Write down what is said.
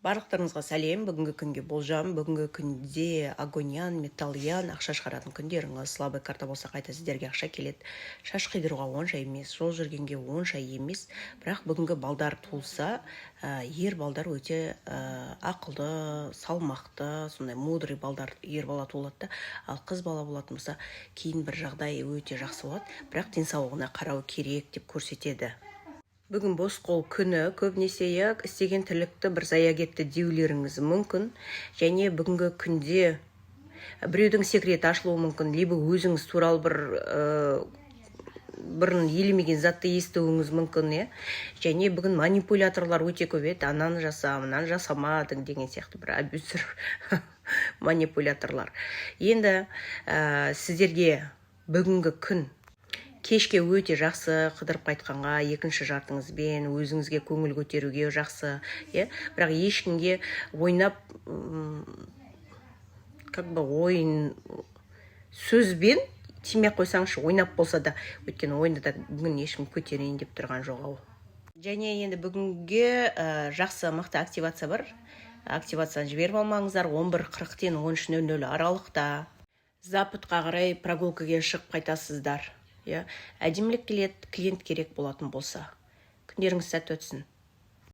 Барлықтарыңызға сәлем. Бүгінгі күнге болжам. Бүгінгі күнде агоньян, металльян ақша шығаратын күндеріңіз. Слабый карта болса қайта сіздерге ақша келеді. Шаш қидыруға онша емес, жол жүргенге онша емес. Бірақ бүгінгі балдар туылса, ер балдар өте ақылды, салмақты, сондай мудрый балдар ер бала туылады. Ал қыз бала болатын болса, кейін бір жағдай өте жақсы болады. Бірақ денсаулығына қарау керек деп көрсетеді. Бүгін бос қол күні, көбінесе істеген тірлікті бір зая кетті деулеріңіз мүмкін. Және бүгінгі күнде біреудің секреті ашылуы мүмкін, либо өзіңіз туралы бірін елемеген затты естуіңіз мүмкін. Және бүгін манипуляторлар өте көп еді. Ананы жаса, мынаны жасамадың деген сияқты бір абьюзер манипуляторлар. Енді сіздерге бүгінгі күн кешке өте жақсы, қыдырып қайтқанға, екінші жартыңызбен өзіңізге көңіл көтеруге жақсы. Бірақ ешкімге ойнап, ойын сөзбен тимей қойсаңызшы, ойнап болса да, өйткені ойында да бүгін ешкім көтерейін деп тұрған жоқ ау. Және енді бүгінге жақсы мықты активация бар. Активацияны жіберіп алмаңыздар. 11:40-тен 13:00 аралықта западқа қарай прогулкаға шығып қайтасыздар. Әдемілік келеді, клиент керек болатын болса. Күндеріңіз сәтті өтсін.